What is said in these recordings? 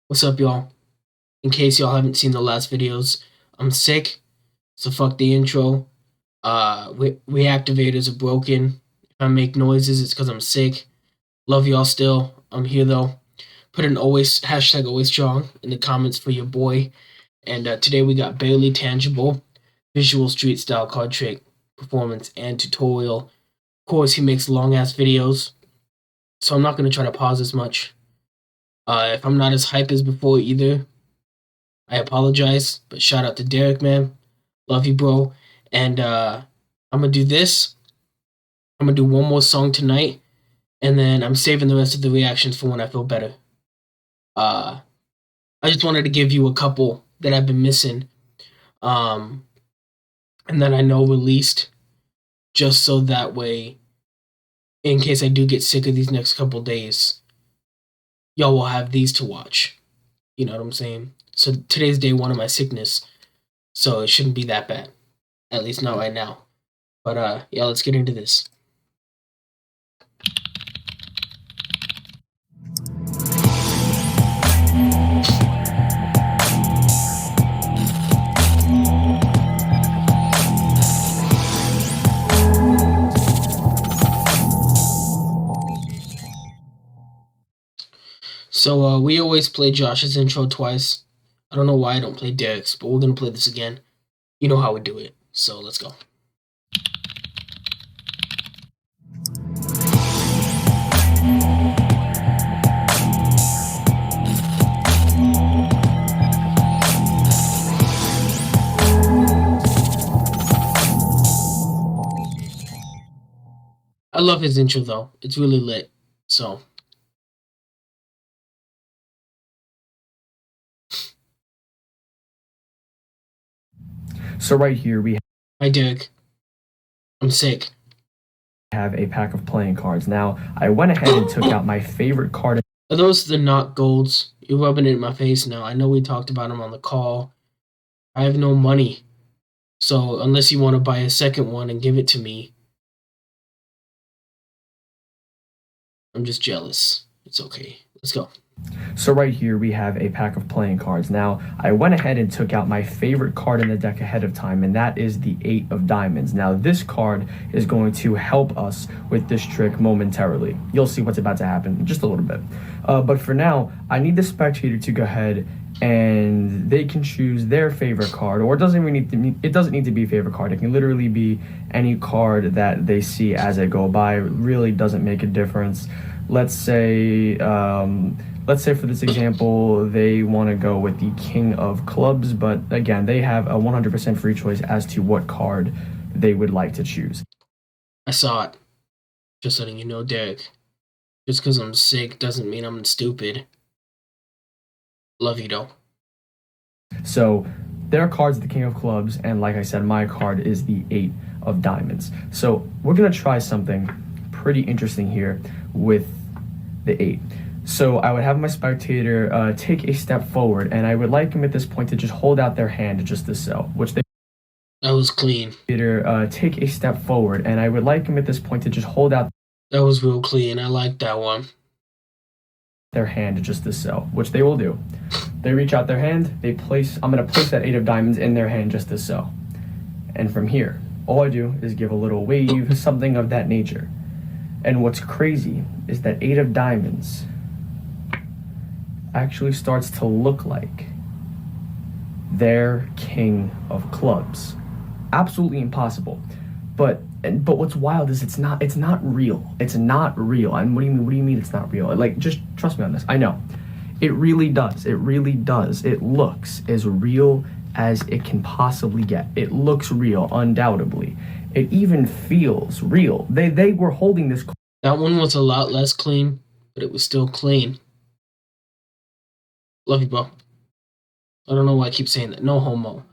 What's up, y'all? In case y'all haven't seen the last videos, I'm sick, so fuck the intro. Reactivators are broken. If I make noises, it's because I'm sick. Love y'all still. I'm here though. Put an always hashtag always strong in the comments for your boy. And today we got barely tangible, visual street style card trick, performance, and tutorial. Of course, he makes long ass videos, so I'm not gonna try to pause as much. If I'm not as hype as before either, I apologize, but shout out to Derek, man. Love you, bro. And I'm gonna do this. I'm gonna do one more song tonight, and then I'm saving the rest of the reactions for when I feel better. Uh, I just wanted to give you a couple that I've been missing, um, and that I know released, just so that way, in case I do get sick of these next couple days, y'all will have these to watch. You know what I'm saying? So today's day one of my sickness, so it shouldn't be that bad. At least not right now. But yeah, let's get into this. So we always play Josh's intro twice. I don't know why I don't play Derek's, but we're gonna play this again. You know how we do it. So let's go. I love his intro though. It's really lit. So right here we hi Derek. I'm sick. have a pack of playing cards. Now, I went ahead and took out my favorite card. Are those the not golds? You're rubbing it in my face now. I know we talked about them on the call. I have no money. So unless you want to buy a second one and give it to me, I'm just jealous. It's okay. Let's go. So right here we have a pack of playing cards. Now, I went ahead and took out my favorite card in the deck ahead of time, and that is the 8 of diamonds. Now, this card is going to help us with this trick momentarily. You'll see what's about to happen in just a little bit. But for now, I need the spectator to go ahead and they can choose their favorite card, or it doesn't need to be a favorite card. It can literally be any card that they see as they go by. It really doesn't make a difference. Let's say for this example, they want to go with the King of Clubs, but again, they have a 100% free choice as to what card they would like to choose. I saw it. Just letting you know, Derek. Just because I'm sick doesn't mean I'm stupid. Love you, though. So their card's the King of Clubs, and like I said, my card is the 8 of diamonds. So we're going to try something pretty interesting here with the 8. So I would have my spectator take a step forward, and I would like him at this point to just hold out their hand just as so, which they... That was clean. Take a step forward, and I would like him at this point to just hold out... That was real clean. I like that one. Their hand just as so, which they will do. They reach out their hand, I'm going to place that 8 of diamonds in their hand just as so. And from here, all I do is give a little wave, something of that nature. And what's crazy is that 8 of diamonds actually starts to look like their King of Clubs. Absolutely impossible. But what's wild is it's not real. It's not real. And what do you mean it's not real? Like, just trust me on this. I know. It really does. It really does. It looks as real as it can possibly get. It looks real, undoubtedly. It even feels real. They were holding this. That one was a lot less clean, but it was still clean. Love you, bro. I don't know why I keep saying that. No homo.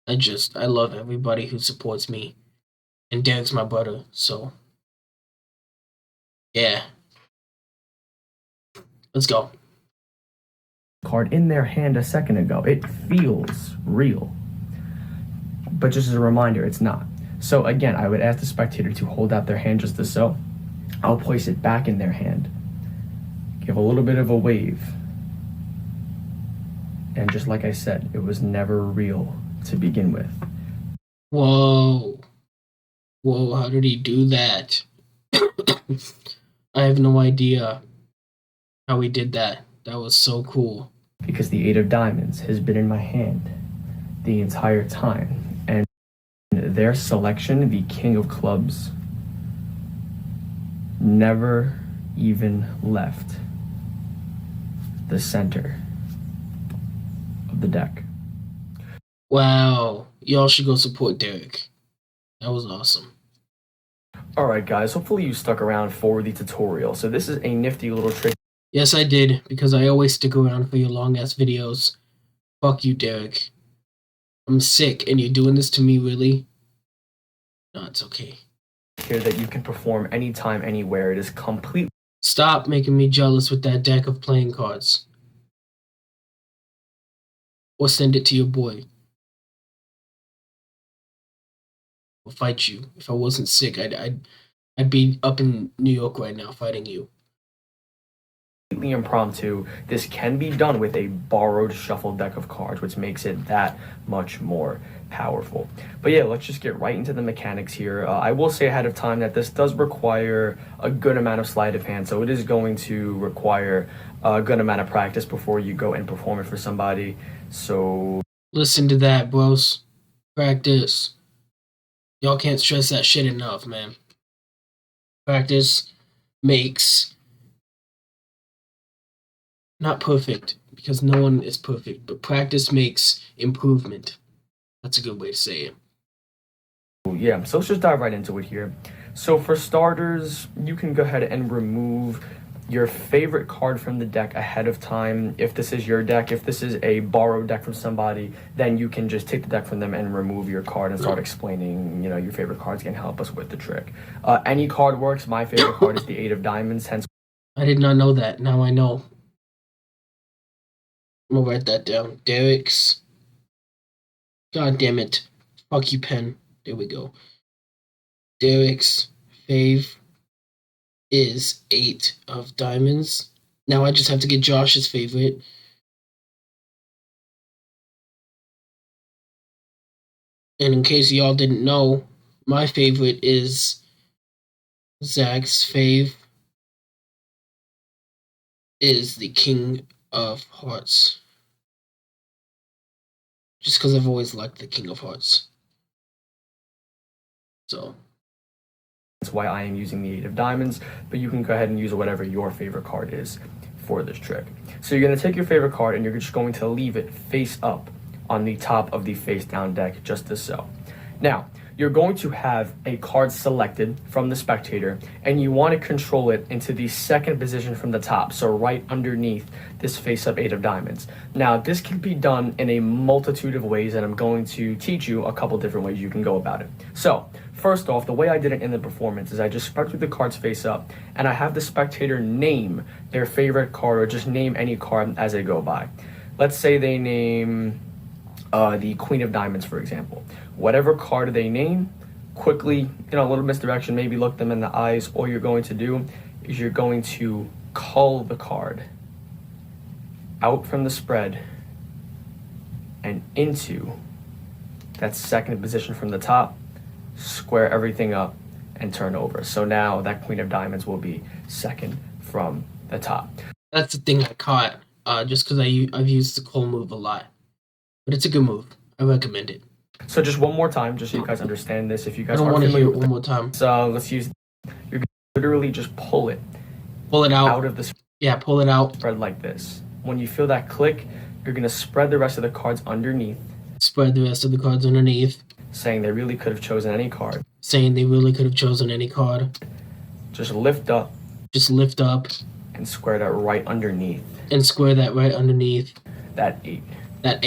I love everybody who supports me. And Derek's my brother, so yeah. Let's go. Card in their hand a second ago. It feels real. But just as a reminder, it's not. So again, I would ask the spectator to hold out their hand just as so. I'll place it back in their hand. Give a little bit of a wave. And just like I said, it was never real to begin with. Whoa. Whoa, how did he do that? I have no idea how he did that. That was so cool. Because the Eight of Diamonds has been in my hand the entire time. And their selection, the King of Clubs, never even left the center of the deck. Wow. Y'all should go support Derek. That was awesome. Alright guys, hopefully you stuck around for the tutorial. So this is a nifty little trick. Yes, I did, because I always stick around for your long-ass videos. Fuck you, Derek. I'm sick, and you're doing this to me, really? No, it's okay. Here that you can perform anytime, anywhere. It is completely... Stop making me jealous with that deck of playing cards. Or send it to your boy. I'll fight you. If I wasn't sick, I'd be up in New York right now fighting you. Impromptu. This can be done with a borrowed shuffled deck of cards, which makes it that much more powerful. But yeah, let's just get right into the mechanics here. I will say ahead of time that this does require a good amount of sleight of hand, so it is going to require a good amount of practice before you go and perform it for somebody. So listen to that, bros. Practice. Y'all can't stress that shit enough, man. Practice makes... not perfect, because no one is perfect, but practice makes improvement. That's a good way to say it. Yeah, so let's just dive right into it here. So for starters, you can go ahead and remove your favorite card from the deck ahead of time. If this is your deck, if this is a borrowed deck from somebody, then you can just take the deck from them and remove your card and start explaining, you know, your favorite cards can help us with the trick. Any card works. My favorite card is the Eight of Diamonds, hence... I did not know that. Now I know. I'm gonna write that down. Derek's... God damn it. Fuck you, pen. There we go. Derek's fave is Eight of Diamonds. Now I just have to get Josh's favorite. And in case y'all didn't know, my favorite is Zack's fave is the King of Hearts. Just because I've always liked the King of Hearts. So that's why I am using the Eight of Diamonds, but you can go ahead and use whatever your favorite card is for this trick. So you're going to take your favorite card and you're just going to leave it face up on the top of the face down deck, just as so. Now, you're going to have a card selected from the spectator, and you want to control it into the second position from the top, so right underneath this face-up Eight of Diamonds. Now, this can be done in a multitude of ways, and I'm going to teach you a couple different ways you can go about it. So, first off, the way I did it in the performance is I just spread through the cards face up, and I have the spectator name their favorite card, or just name any card as they go by. Let's say they name the Queen of Diamonds, for example. Whatever card they name, quickly, a little misdirection, maybe look them in the eyes. All you're going to do is you're going to cull the card out from the spread and into that second position from the top, square everything up, and turn over. So now that Queen of Diamonds will be second from the top. that's the thing I caught, just because I've used the cull move a lot. But it's a good move. I recommend it. So just one more time, just so you guys understand this. If you guys I don't aren't want to hear familiar it with one more time. So let's use, you're going to literally just pull it out of the Yeah, pull it out. spread like this. When you feel that click, you're going to spread the rest of the cards underneath, Spread the rest of the cards underneath. saying they really could have chosen any card. Saying they really could have chosen any card. Just lift up Just lift up and square that right underneath and square that right underneath that 8. that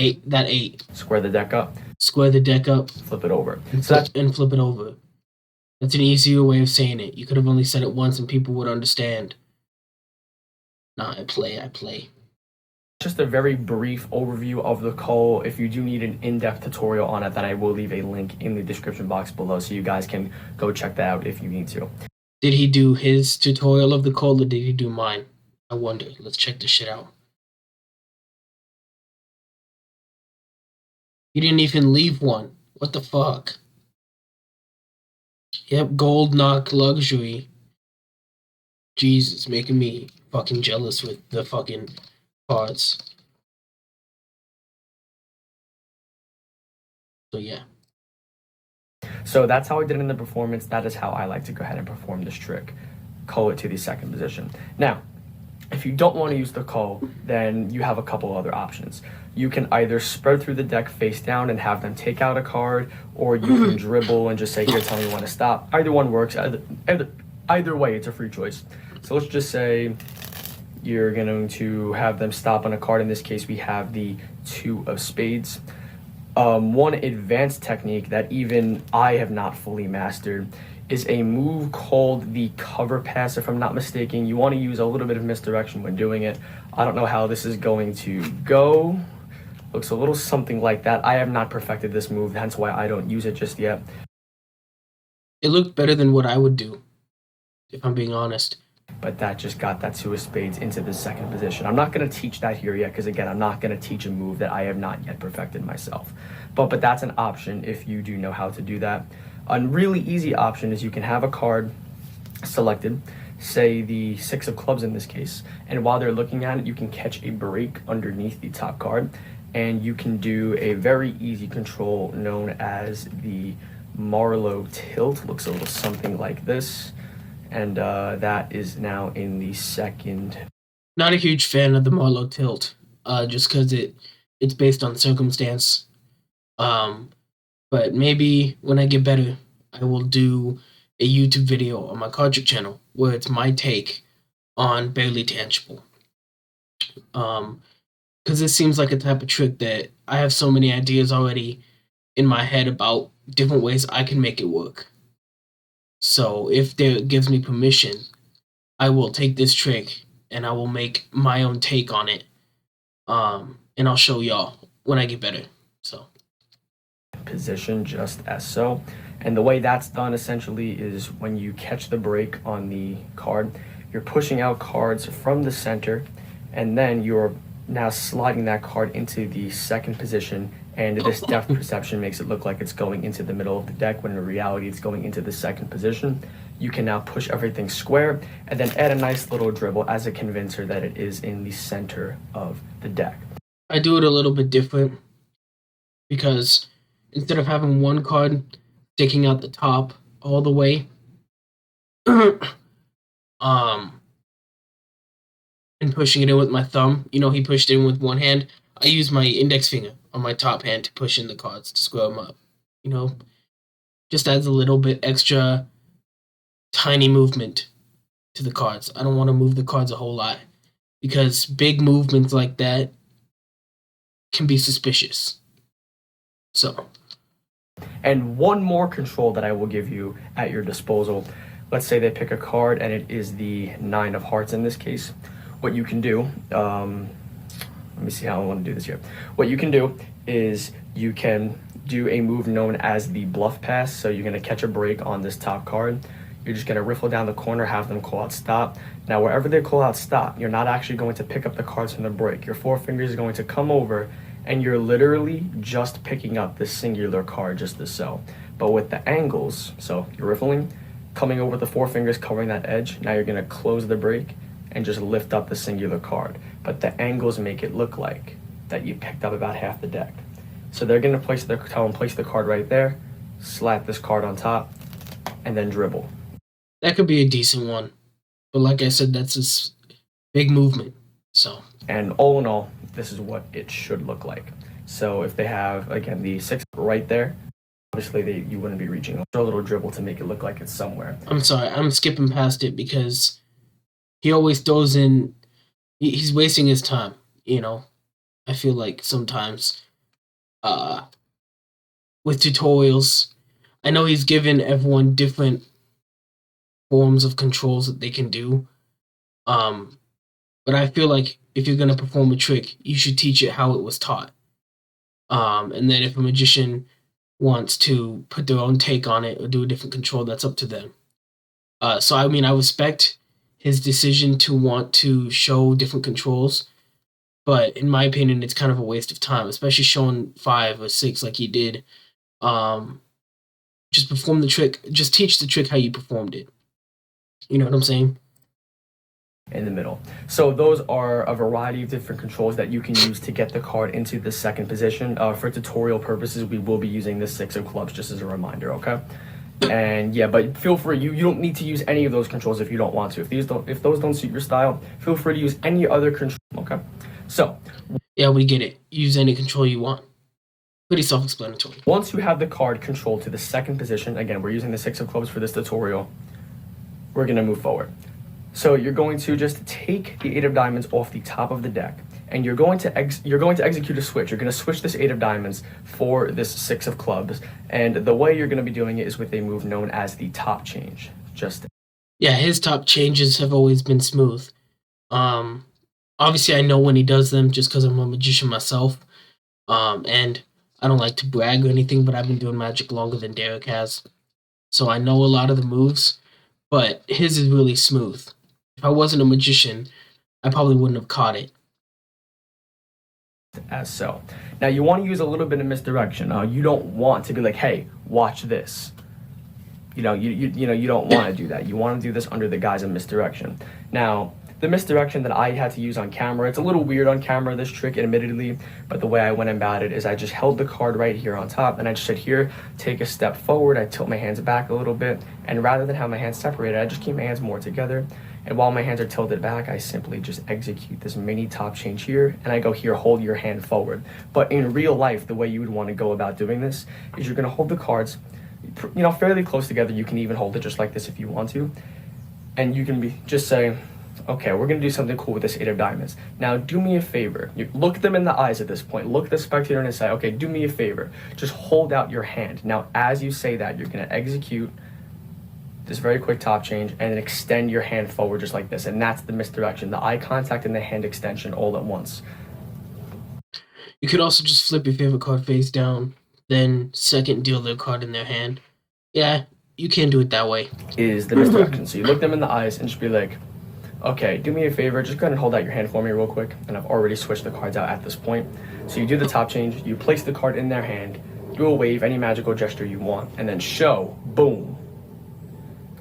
eight. Square the deck up, Square the deck up flip it over. and, So that's and flip it over. That's an easier way of saying it. You could have only said it once and people would understand. Nah, I play. just a very brief overview of the cull. If you do need an in-depth tutorial on it, then I will leave a link in the description box below so you guys can go check that out if you need to. Did he do his tutorial of the cull or did he do mine? I wonder. Let's check this shit out. He didn't even leave one. What the fuck? Yep, gold knock luxury. Jesus, making me fucking jealous with the fucking cards. So yeah. So that's how I did it in the performance. That is how I like to go ahead and perform this trick. Cull it to the second position. Now, if you don't want to use the cull, then you have a couple other options. You can either spread through the deck face down and have them take out a card, or you can dribble and just say, here, tell me when to stop. Either one works. Either way, it's a free choice. So let's just say you're going to have them stop on a card. In this case, we have the 2 of spades. One advanced technique that even I have not fully mastered is a move called the cover pass. If I'm not mistaken, you want to use a little bit of misdirection when doing it. I don't know how this is going to go. Looks a little something like that. I have not perfected this move, hence why I don't use it just yet. It looked better than what I would do, if I'm being honest. But that just got that 2 of spades into the second position. I'm not going to teach that here yet, because again, I'm not going to teach a move that I have not yet perfected myself. But that's an option if you do know how to do that. A really easy option is you can have a card selected, say the 6 of clubs in this case, and while they're looking at it, you can catch a break underneath the top card, and you can do a very easy control known as the Marlowe tilt. Looks a little something like this. And that is now in the second. Not a huge fan of the Marlowe tilt, just because it's based on circumstance. But maybe when I get better, I will do a YouTube video on my card trick channel where it's my take on Barely Tangible. Because it seems like a type of trick that I have so many ideas already in my head about different ways I can make it work. So if there gives me permission, I will take this trick and I will make my own take on it. And I'll show y'all when I get better. So position just as so. And the way that's done essentially is when you catch the break on the card, you're pushing out cards from the center, and then you're now sliding that card into the second position, and this depth perception makes it look like it's going into the middle of the deck when in reality it's going into the second position. You can now push everything square and then add a nice little dribble as a convincer that it is in the center of the deck. I do it a little bit different because instead of having one card sticking out the top all the way, and pushing it in with my thumb, he pushed it in with one hand. I use my index finger on my top hand to push in the cards to square them up. Just adds a little bit extra tiny movement to the cards. I don't want to move the cards a whole lot because big movements like that can be suspicious. So. And one more control that I will give you at your disposal. Let's say they pick a card and it is the 9 of hearts in this case. What you can do, let me see how I want to do this here. What you can do is you can do a move known as the bluff pass. So you're going to catch a break on this top card. You're just going to riffle down the corner, have them call out stop. Now, wherever they call out stop, you're not actually going to pick up the cards from the break. Your forefinger is going to come over, and you're literally just picking up this singular card just as so. But with the angles, so you're riffling, coming over the forefingers, covering that edge. Now you're going to close the break and just lift up the singular card. But the angles make it look like that you picked up about half the deck. So they're going to place the card right there, slap this card on top, and then dribble. That could be a decent one. But like I said, that's a big movement. So. And all in all, this is what it should look like. So if they have, again, the 6 right there, obviously you wouldn't be reaching a little dribble to make it look like it's somewhere. I'm sorry, I'm skipping past it because he always throws in, he's wasting his time, I feel like sometimes with tutorials, I know he's given everyone different forms of controls that they can do. But I feel like if you're going to perform a trick, you should teach it how it was taught. And then if a magician wants to put their own take on it or do a different control, that's up to them. So, I respect his decision to want to show different controls, but in my opinion, it's kind of a waste of time, especially showing 5 or 6 like he did. Um, just perform the trick. Just teach the trick how you performed it. You know what I'm saying? In the middle. So those are a variety of different controls that you can use to get the card into the second position. For tutorial purposes, we will be using the 6 of clubs just as a reminder, okay? And yeah, but feel free, you don't need to use any of those controls if you don't want to. If those don't suit your style, feel free to use any other control, okay? So Yeah, we get it. Use any control you want. Pretty self-explanatory. once you have the card controlled to the second position, again, we're using the 6 of clubs for this tutorial, we're gonna move forward. So you're going to just take the 8 of diamonds off the top of the deck, and you're going to execute a switch. You're going to switch this 8 of diamonds for this 6 of clubs, and the way you're going to be doing it is with a move known as the top change. Yeah, his top changes have always been smooth. Obviously, I know when he does them just because I'm a magician myself, and I don't like to brag or anything, but I've been doing magic longer than Derek has, so I know a lot of the moves. But his is really smooth. If I wasn't a magician, I probably wouldn't have caught it. As so. Now you want to use a little bit of misdirection. You don't want to be like, hey, watch this. You don't want to do that. You want to do this under the guise of misdirection. Now, the misdirection that I had to use on camera, it's a little weird on camera, this trick, admittedly, but the way I went about it is I just held the card right here on top, and I just said, here, take a step forward. I tilt my hands back a little bit, and rather than have my hands separated, I just keep my hands more together. And while my hands are tilted back, I simply just execute this mini top change here, and I go here, hold your hand forward. But in real life, the way you would want to go about doing this is you're going to hold the cards, fairly close together. You can even hold it just like this if you want to. And you can just say, okay, we're going to do something cool with this 8 of diamonds. Now, do me a favor. You look them in the eyes at this point. Look the spectator and say, okay, do me a favor. Just hold out your hand. Now, as you say that, you're going to execute this very quick top change and then extend your hand forward just like this. And that's the misdirection, the eye contact and the hand extension all at once. You could also just flip your favorite card face down, then second deal their card in their hand. Yeah, you can do it that way. Is the misdirection. So you look them in the eyes and just be like, okay, do me a favor, just go ahead and hold out your hand for me real quick. And I've already switched the cards out at this point. So you do the top change, you place the card in their hand, do a wave, any magical gesture you want, and then show, boom,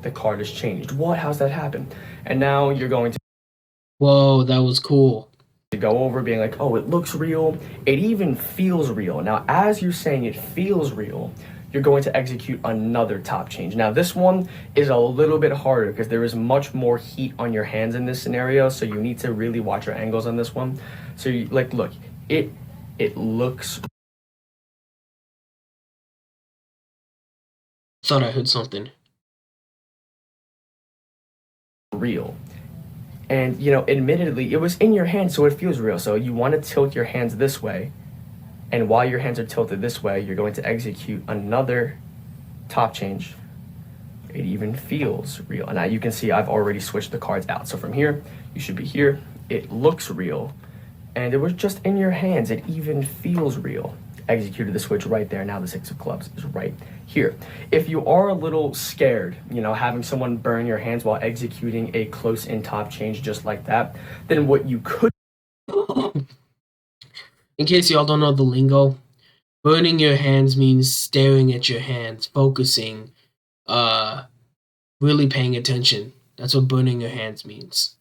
the card is changed. What? How's that happen? And now you're going to Whoa, that was cool. go over being like, oh, it looks real. It even feels real. Now, as you're saying it feels real, you're going to execute another top change. Now, this one is a little bit harder because there is much more heat on your hands in this scenario, so you need to really watch your angles on this one. So, look, it looks... Thought I heard something. Real. And, admittedly, it was in your hand, so it feels real. So you want to tilt your hands this way. And while your hands are tilted this way, you're going to execute another top change. It even feels real. And now you can see I've already switched the cards out. So from here, you should be here. It looks real. And it was just in your hands. It even feels real. Executed the switch right there. Now the 6 of clubs is right here. If you are a little scared, having someone burn your hands while executing a close-in top change just like that, then what you could... In case y'all don't know the lingo, burning your hands means staring at your hands, focusing, really paying attention. That's what burning your hands means.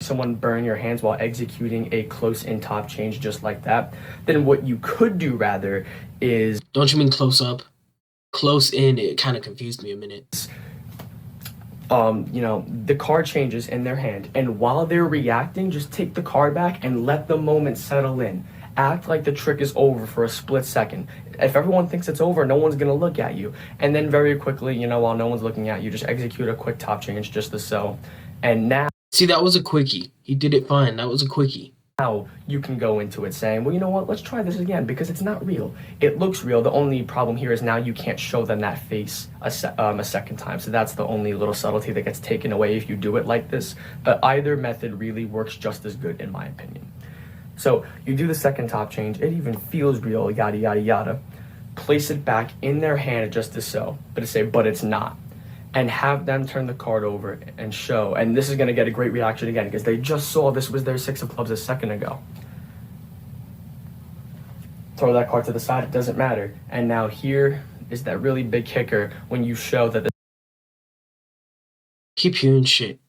Someone burn your hands while executing a close-in top change just like that, then what you could do rather is... Don't you mean close up? Close in, it kind of confused me a minute. The card changes in their hand, and while they're reacting, just take the card back and let the moment settle in. Act like the trick is over for a split second. If everyone thinks it's over, no one's going to look at you. And then very quickly, while no one's looking at you, just execute a quick top change just as so. And now... See, that was a quickie. He did it fine. That was a quickie. Now you can go into it saying, well, you know what, let's try this again because it's not real. It looks real. The only problem here is now you can't show them that face a second time. So that's the only little subtlety that gets taken away if you do it like this. But either method really works just as good in my opinion. So you do the second top change. It even feels real, yada, yada, yada. Place it back in their hand just as so. But it's not. and have them turn the card over and show. And this is going to get a great reaction again because they just saw this was their 6 of clubs a second ago. Throw that card to the side, it doesn't matter. And now here is that really big kicker when you show that the Keep hearing shit.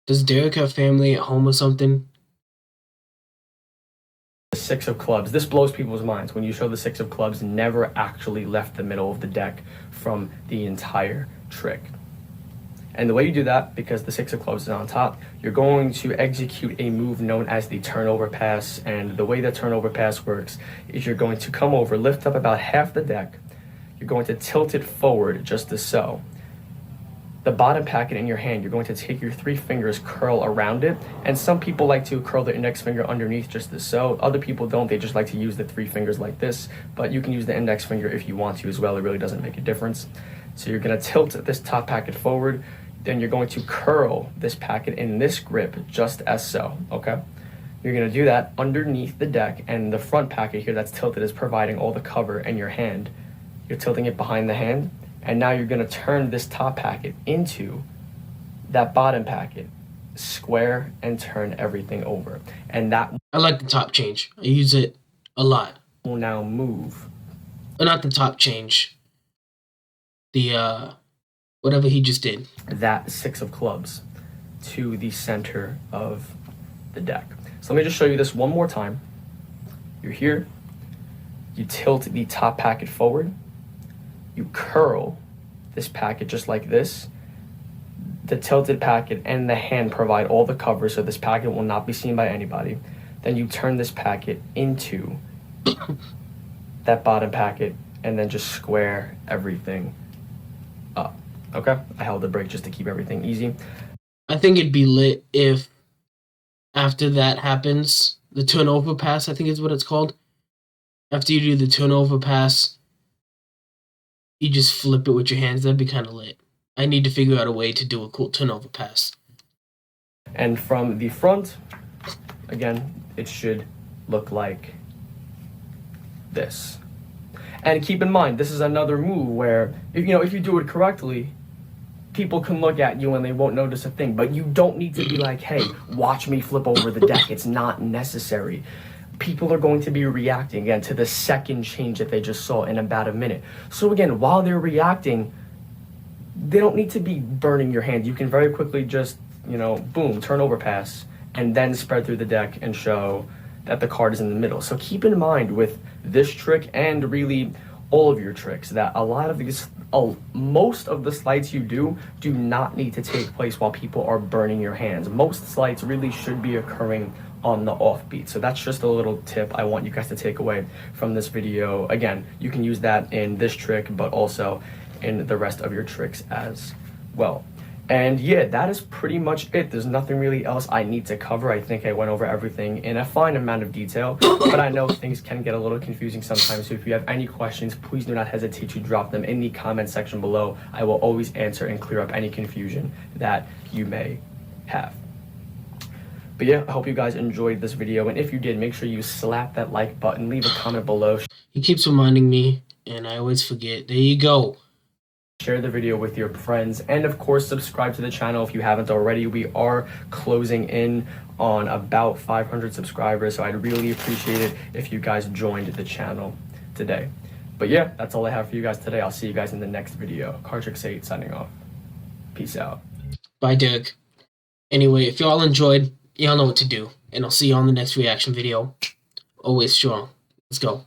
Does Derek have family at home or something? 6 of clubs, this blows people's minds when you show the 6 of clubs never actually left the middle of the deck from the entire trick. And the way you do that, because the 6 of clubs is on top, you're going to execute a move known as the turnover pass. And the way the turnover pass works is you're going to come over, lift up about half the deck, you're going to tilt it forward just as so. The bottom packet in your hand, you're going to take your 3 fingers, curl around it, and some people like to curl the index finger underneath just as so. Other people don't, they just like to use the 3 fingers like this, but you can use the index finger if you want to as well. It really doesn't make a difference. So you're going to tilt this top packet forward, then you're going to curl this packet in this grip just as so, okay? You're going to do that underneath the deck, and the front packet here that's tilted is providing all the cover in your hand. You're tilting it behind the hand. And now you're going to turn this top packet into that bottom packet, square, and turn everything over. And that I like the top change. I use it a lot. will now move. Not the top change. The, whatever he just did. That 6 of clubs to the center of the deck. So let me just show you this one more time. You're here. You tilt the top packet forward. You curl this packet just like this. The tilted packet and the hand provide all the cover so this packet will not be seen by anybody. Then you turn this packet into that bottom packet and then just square everything up. Okay? I held the break just to keep everything easy. I think it'd be lit if after that happens, the turnover pass, I think is what it's called. After you do the turnover pass, you just flip it with your hands. That'd be kind of lit. I need to figure out a way to do a cool turnover pass. And from the front, again, it should look like this. And keep in mind, this is another move where, if you do it correctly, people can look at you and they won't notice a thing. But you don't need to be like, hey, watch me flip over the deck. It's not necessary. People are going to be reacting again to the second change that they just saw in about a minute. So again, while they're reacting, they don't need to be burning your hand. You can very quickly just, boom, turnover pass, and then spread through the deck and show that the card is in the middle. So keep in mind with this trick and really all of your tricks that a lot of these, most of the sleights you do not need to take place while people are burning your hands. Most sleights really should be occurring on the offbeat. So that's just a little tip I want you guys to take away from this video. Again, you can use that in this trick, but also in the rest of your tricks as well. And yeah, that is pretty much it. There's nothing really else I need to cover. I think I went over everything in a fine amount of detail, but I know things can get a little confusing sometimes. So if you have any questions, please do not hesitate to drop them in the comment section below. I will always answer and clear up any confusion that you may have. But yeah, I hope you guys enjoyed this video, and if you did, make sure you slap that like button, leave a comment below. He keeps reminding me, and I always forget. There you go. Share the video with your friends, and of course, subscribe to the channel if you haven't already. We are closing in on about 500 subscribers, so I'd really appreciate it if you guys joined the channel today. But yeah, that's all I have for you guys today. I'll see you guys in the next video. Cardtricks8 signing off. Peace out. Bye, Derek. Anyway, if y'all enjoyed, y'all know what to do, and I'll see you on the next reaction video. Always strong. Let's go.